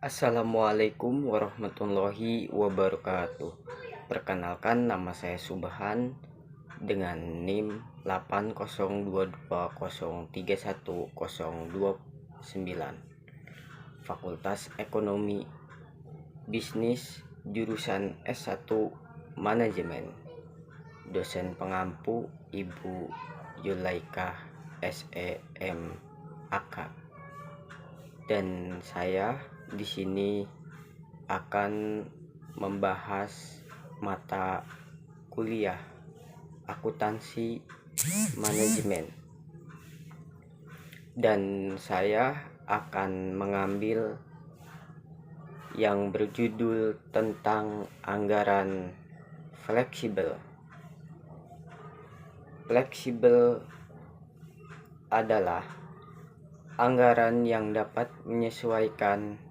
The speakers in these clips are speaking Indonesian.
Assalamualaikum warahmatullahi wabarakatuh. Perkenalkan, nama saya Subhan dengan NIM 80220310029, Fakultas Ekonomi Bisnis, jurusan S1 Manajemen. Dosen pengampu Ibu Yulaikah SEM AK. Dan saya di sini akan membahas mata kuliah akuntansi manajemen, dan saya akan mengambil yang berjudul tentang anggaran fleksibel. Fleksibel adalah anggaran yang dapat menyesuaikan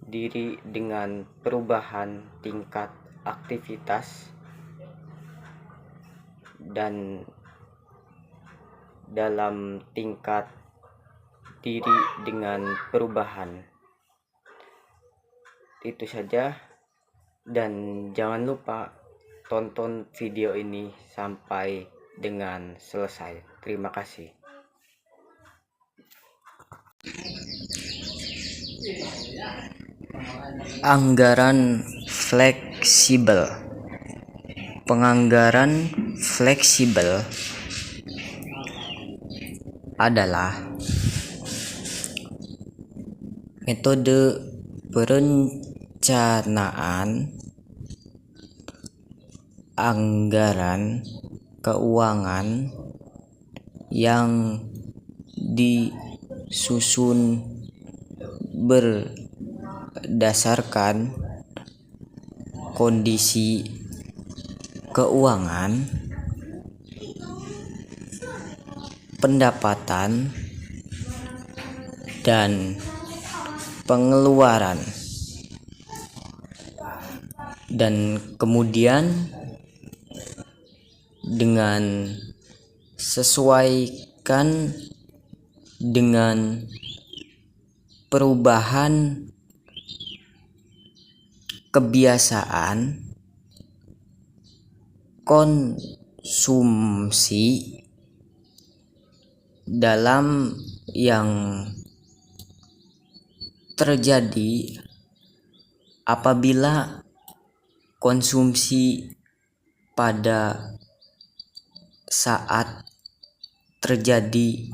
diri dengan perubahan tingkat aktivitas dan dalam tingkat diri dengan perubahan. Itu saja, dan jangan lupa tonton video ini sampai dengan selesai. Terima kasih. Anggaran fleksibel. Penganggaran fleksibel adalah metode perencanaan anggaran keuangan yang disusun berdasarkan kondisi keuangan, pendapatan, dan pengeluaran, dan kemudian dengan sesuaikan dengan perubahan kebiasaan konsumsi dalam yang terjadi apabila konsumsi pada saat terjadi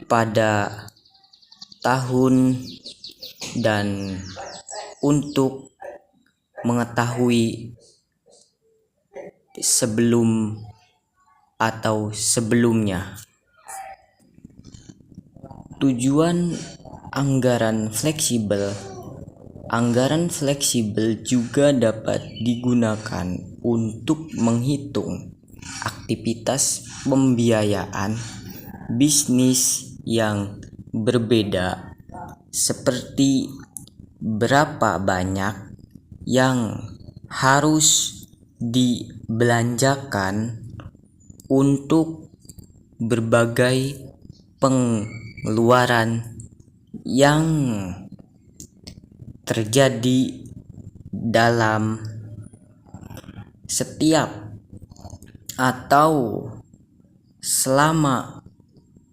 pada tahun, dan untuk mengetahui sebelum atau sebelumnya. Tujuan anggaran fleksibel. Anggaran fleksibel juga dapat digunakan untuk menghitung aktivitas pembiayaan bisnis yang berbeda, seperti berapa banyak yang harus dibelanjakan untuk berbagai pengeluaran yang terjadi dalam setiap atau selama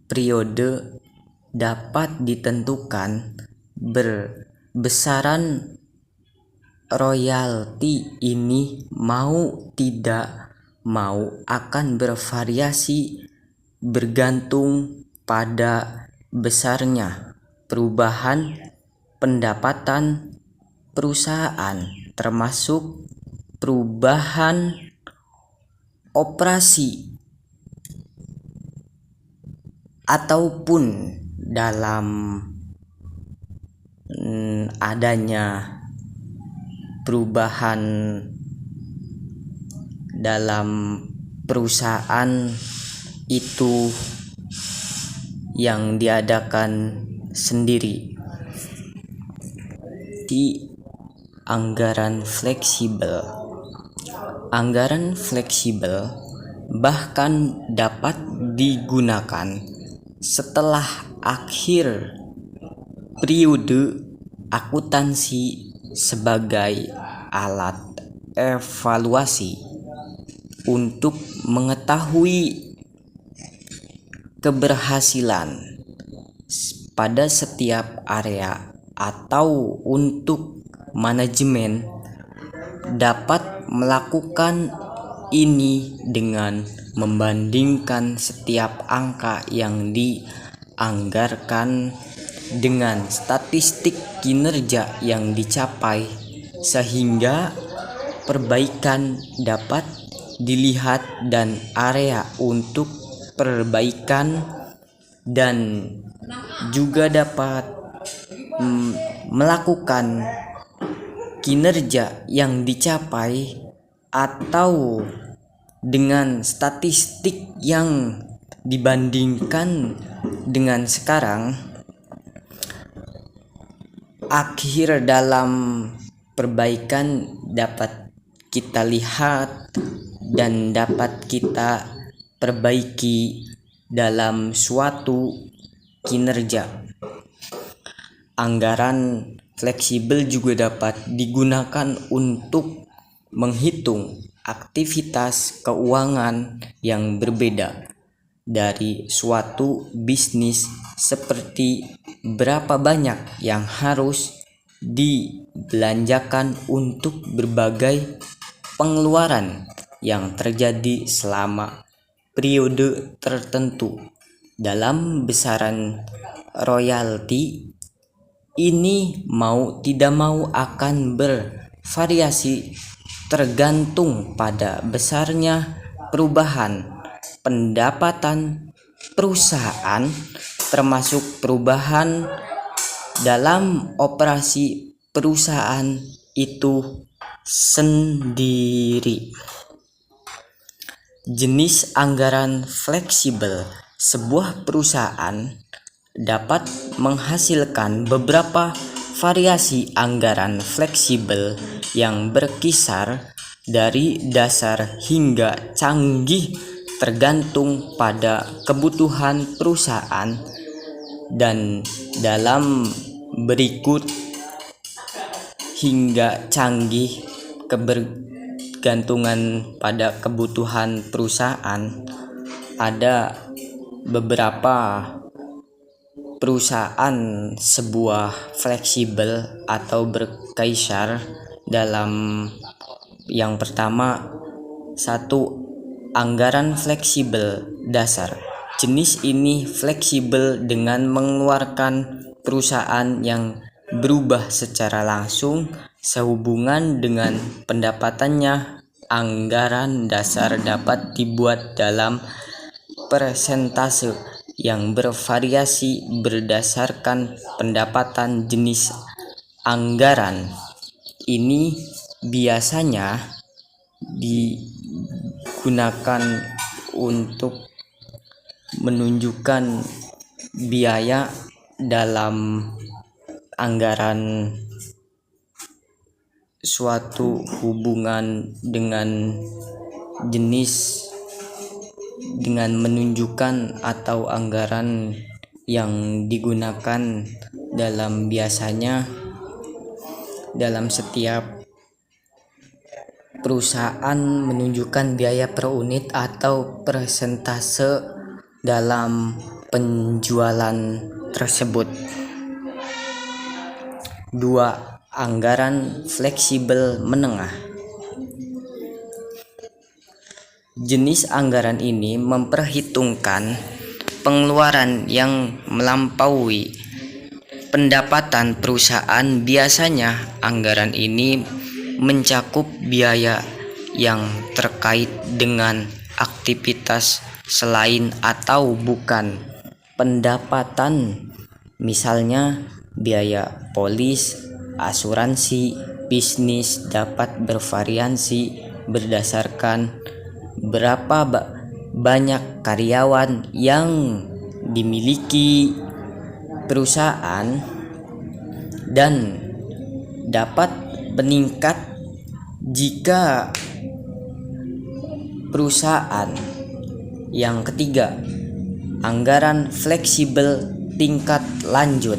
periode, dapat ditentukan besaran royalti ini mau tidak mau akan bervariasi bergantung pada besarnya perubahan pendapatan perusahaan, termasuk perubahan operasi ataupun dalam adanya perubahan dalam perusahaan itu yang diadakan sendiri. Di anggaran fleksibel. Anggaran fleksibel bahkan dapat digunakan setelah akhir periode akuntansi sebagai alat evaluasi untuk mengetahui keberhasilan pada setiap area atau untuk manajemen dapat melakukan ini dengan membandingkan setiap angka yang dianggarkan dengan statistik kinerja yang dicapai, sehingga perbaikan dapat dilihat dan area untuk perbaikan, dan juga dapat melakukan kinerja yang dicapai atau dengan statistik yang dibandingkan dengan sekarang. Akhir dalam perbaikan dapat kita lihat dan dapat kita perbaiki dalam suatu kinerja. Anggaran fleksibel juga dapat digunakan untuk menghitung aktivitas keuangan yang berbeda dari suatu bisnis, seperti berapa banyak yang harus dibelanjakan untuk berbagai pengeluaran yang terjadi selama periode tertentu. Dalam besaran royalti ini mau tidak mau akan bervariasi tergantung pada besarnya perubahan pendapatan perusahaan, termasuk perubahan dalam operasi perusahaan itu sendiri. Jenis anggaran fleksibel. Sebuah perusahaan dapat menghasilkan beberapa variasi anggaran fleksibel yang berkisar dari dasar hingga canggih, tergantung pada kebutuhan perusahaan, dan dalam berikut hingga canggih kebergantungan pada kebutuhan perusahaan. Ada beberapa perusahaan sebuah fleksibel atau berkaisar dalam yang pertama, 1. Anggaran fleksibel dasar. Jenis ini fleksibel dengan mengeluarkan perusahaan yang berubah secara langsung sehubungan dengan pendapatannya. Anggaran dasar dapat dibuat dalam persentase yang bervariasi berdasarkan pendapatan. Jenis anggaran ini biasanya digunakan untuk menunjukkan biaya dalam anggaran suatu hubungan dengan jenis, dengan menunjukkan atau anggaran yang digunakan dalam biasanya dalam setiap perusahaan menunjukkan biaya per unit atau persentase dalam penjualan tersebut. 2. Anggaran fleksibel menengah. Jenis anggaran ini memperhitungkan pengeluaran yang melampaui pendapatan perusahaan. Biasanya anggaran ini mencakup biaya yang terkait dengan aktivitas selain atau bukan pendapatan, misalnya biaya polis, asuransi. Bisnis dapat bervariasi berdasarkan berapa banyak karyawan yang dimiliki perusahaan, dan dapat meningkat jika perusahaan. Yang ketiga, anggaran fleksibel tingkat lanjut.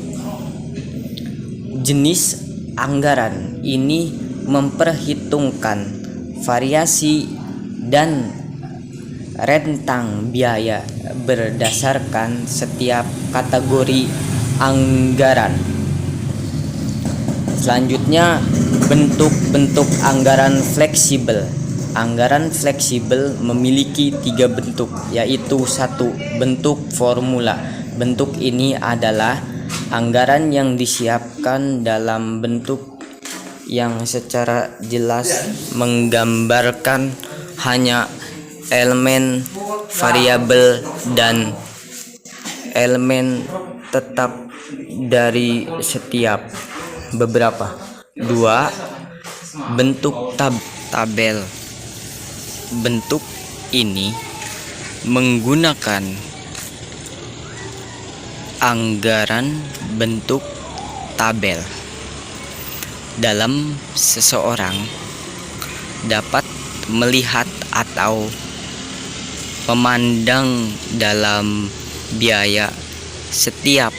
Jenis anggaran ini memperhitungkan variasi dan rentang biaya berdasarkan setiap kategori anggaran. Selanjutnya, bentuk-bentuk anggaran fleksibel. Anggaran fleksibel memiliki 3 bentuk, yaitu 1. Bentuk formula. Bentuk ini adalah anggaran yang disiapkan dalam bentuk yang secara jelas menggambarkan hanya elemen variabel dan elemen tetap dari setiap beberapa. 2. Bentuk tabel. Bentuk ini menggunakan anggaran bentuk tabel. Dalam seseorang dapat melihat atau memandang dalam biaya setiap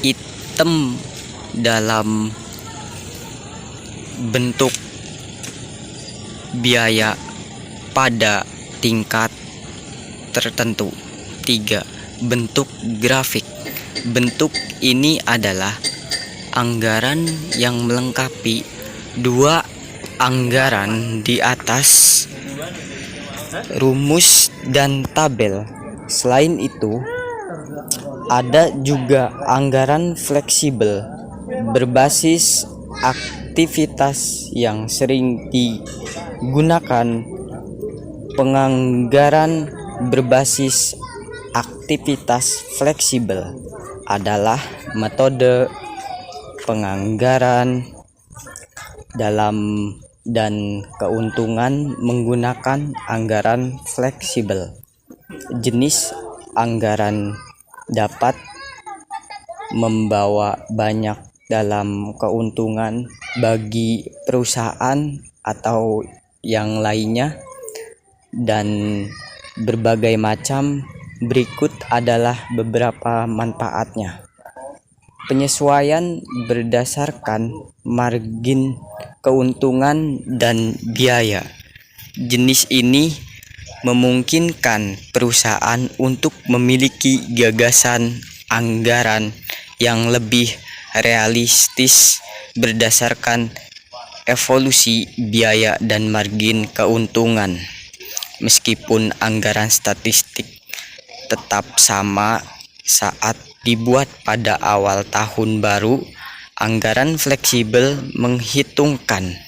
item dalam bentuk biaya pada tingkat tertentu. 3. Bentuk grafik. Bentuk ini adalah anggaran yang melengkapi 2 anggaran di atas, rumus dan tabel. Selain itu, ada juga anggaran fleksibel berbasis aktivitas yang sering digunakan. Penganggaran berbasis aktivitas fleksibel adalah metode penganggaran dalam dan keuntungan menggunakan anggaran fleksibel. Jenis anggaran dapat membawa banyak dalam keuntungan bagi perusahaan atau yang lainnya, dan berbagai macam. Berikut adalah beberapa manfaatnya. Penyesuaian berdasarkan margin keuntungan dan biaya. Jenis ini memungkinkan perusahaan untuk memiliki gagasan anggaran yang lebih realistis berdasarkan evolusi biaya dan margin keuntungan. Meskipun anggaran statistik tetap sama saat dibuat pada awal tahun baru, anggaran fleksibel menghitungkan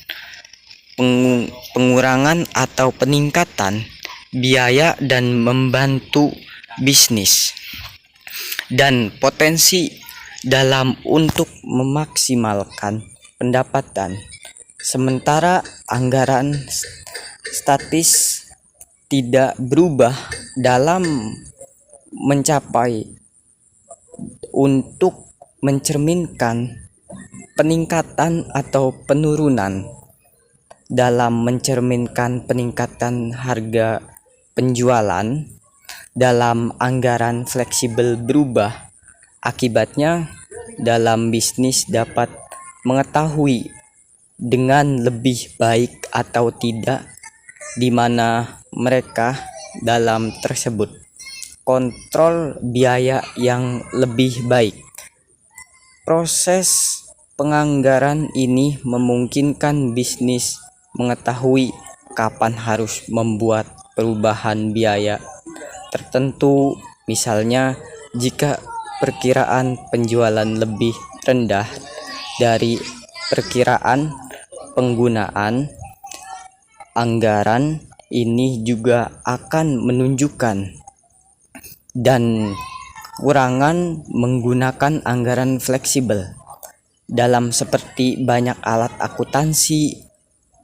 pengurangan atau peningkatan biaya dan membantu bisnis dan potensi dalam untuk memaksimalkan pendapatan. Sementara anggaran statis tidak berubah dalam mencapai untuk mencerminkan peningkatan atau penurunan. Dalam mencerminkan peningkatan harga penjualan, dalam anggaran fleksibel berubah. Akibatnya, dalam bisnis dapat mengetahui dengan lebih baik atau tidak di mana mereka dalam tersebut. Kontrol biaya yang lebih baik. Proses penganggaran ini memungkinkan bisnis mengetahui kapan harus membuat perubahan biaya tertentu. Misalnya, jika perkiraan penjualan lebih rendah dari perkiraan penggunaan, anggaran ini juga akan menunjukkan dan kurangan menggunakan anggaran fleksibel. Dalam seperti banyak alat akuntansi,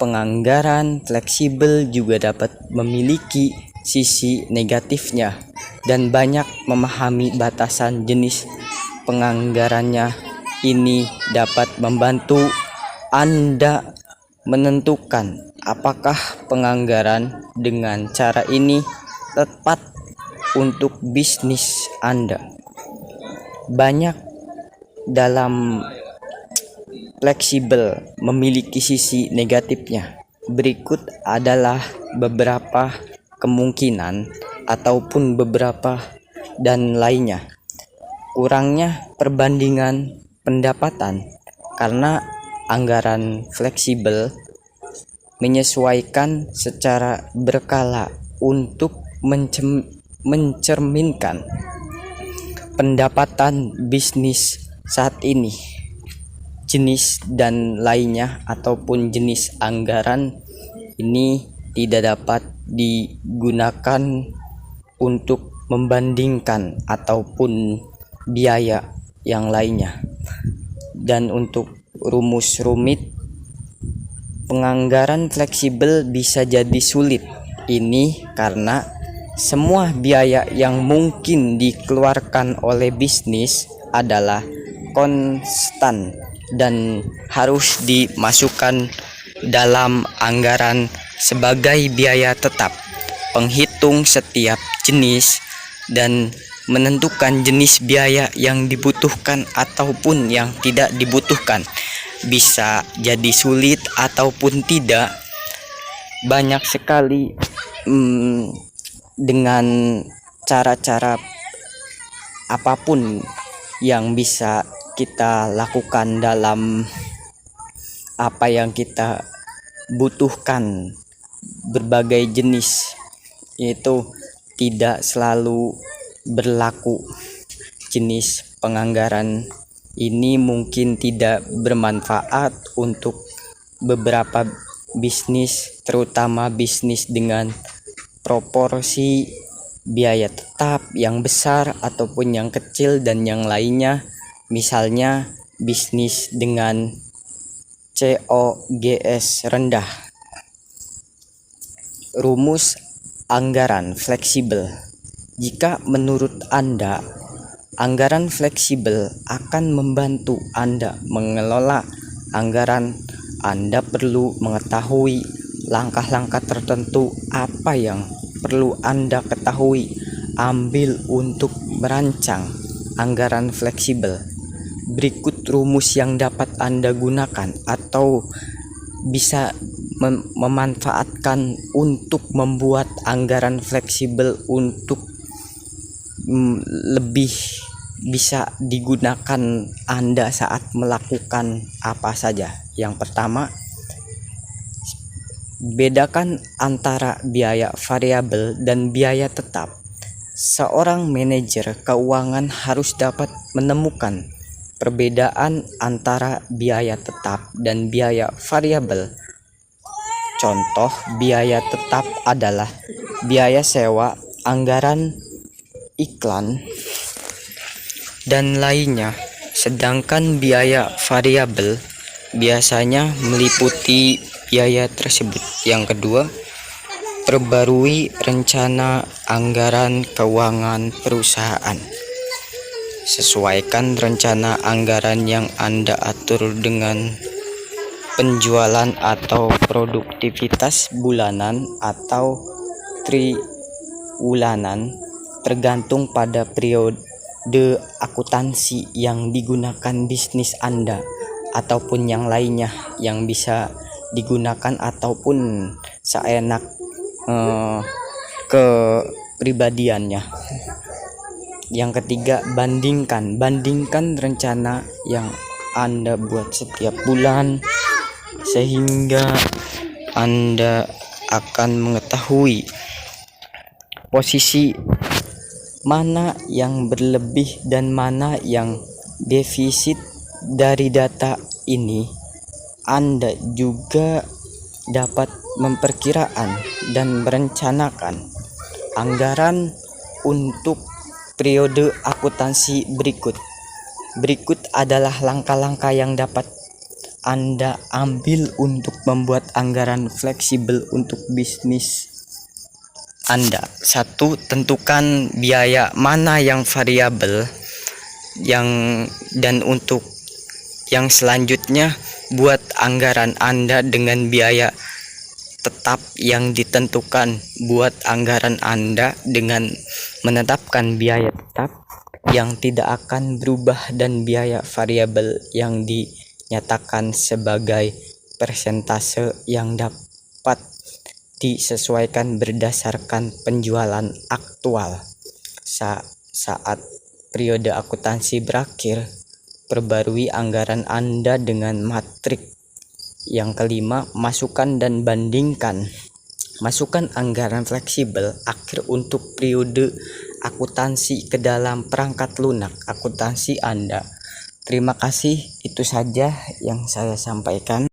penganggaran fleksibel juga dapat memiliki sisi negatifnya, dan banyak memahami batasan jenis penganggarannya. Ini dapat membantu Anda menentukan apakah penganggaran dengan cara ini tepat untuk bisnis Anda. Banyak dalam fleksibel memiliki sisi negatifnya. Berikut adalah beberapa kemungkinan ataupun beberapa dan lainnya. Kurangnya perbandingan pendapatan karena anggaran fleksibel menyesuaikan secara berkala untuk mencerminkan pendapatan bisnis saat ini. Jenis dan lainnya ataupun jenis anggaran ini tidak dapat digunakan untuk membandingkan ataupun biaya yang lainnya. Dan untuk rumus rumit, penganggaran fleksibel bisa jadi sulit. Ini karena semua biaya yang mungkin dikeluarkan oleh bisnis adalah konstan dan harus dimasukkan dalam anggaran sebagai biaya tetap. Penghitung setiap jenis dan menentukan jenis biaya yang dibutuhkan ataupun yang tidak dibutuhkan bisa jadi sulit ataupun tidak. Banyak sekali dengan cara-cara apapun yang bisa kita lakukan dalam apa yang kita butuhkan, berbagai jenis itu tidak selalu berlaku. Jenis penganggaran ini mungkin tidak bermanfaat untuk beberapa bisnis, terutama bisnis dengan proporsi biaya tetap yang besar ataupun yang kecil dan yang lainnya. Misalnya bisnis dengan COGS rendah. Rumus anggaran fleksibel. Jika menurut Anda anggaran fleksibel akan membantu Anda mengelola anggaran, Anda perlu mengetahui langkah-langkah tertentu. Apa yang perlu Anda ketahui ambil untuk merancang anggaran fleksibel? Berikut rumus yang dapat Anda gunakan atau bisa memanfaatkan untuk membuat anggaran fleksibel untuk lebih bisa digunakan Anda saat melakukan apa saja. Yang pertama, bedakan antara biaya variabel dan biaya tetap. Seorang manajer keuangan harus dapat menemukan perbedaan antara biaya tetap dan biaya variabel. Contoh biaya tetap adalah biaya sewa, anggaran iklan, dan lainnya. Sedangkan biaya variabel biasanya meliputi biaya tersebut. Yang kedua, perbarui rencana anggaran keuangan perusahaan. Sesuaikan rencana anggaran yang Anda atur dengan penjualan atau produktivitas bulanan atau triwulanan, tergantung pada periode akuntansi yang digunakan bisnis Anda ataupun yang lainnya yang bisa digunakan ataupun seenak kepribadiannya. Yang ketiga, bandingkan rencana yang Anda buat setiap bulan sehingga Anda akan mengetahui posisi mana yang berlebih dan mana yang defisit dari data ini. Anda juga dapat memperkirakan dan merencanakan anggaran untuk periode akuntansi berikut. Berikut adalah langkah-langkah yang dapat Anda ambil untuk membuat anggaran fleksibel untuk bisnis Anda. 1. Tentukan biaya mana yang variabel dan untuk yang selanjutnya buat anggaran Anda dengan biaya tetap yang ditentukan. Buat anggaran Anda dengan menetapkan biaya tetap yang tidak akan berubah dan biaya variabel yang nyatakan sebagai persentase yang dapat disesuaikan berdasarkan penjualan aktual saat periode akuntansi berakhir. Perbarui anggaran Anda dengan matrik. Yang kelima, masukkan dan bandingkan. Masukkan anggaran fleksibel akhir untuk periode akuntansi ke dalam perangkat lunak akuntansi Anda. Terima kasih, itu saja yang saya sampaikan.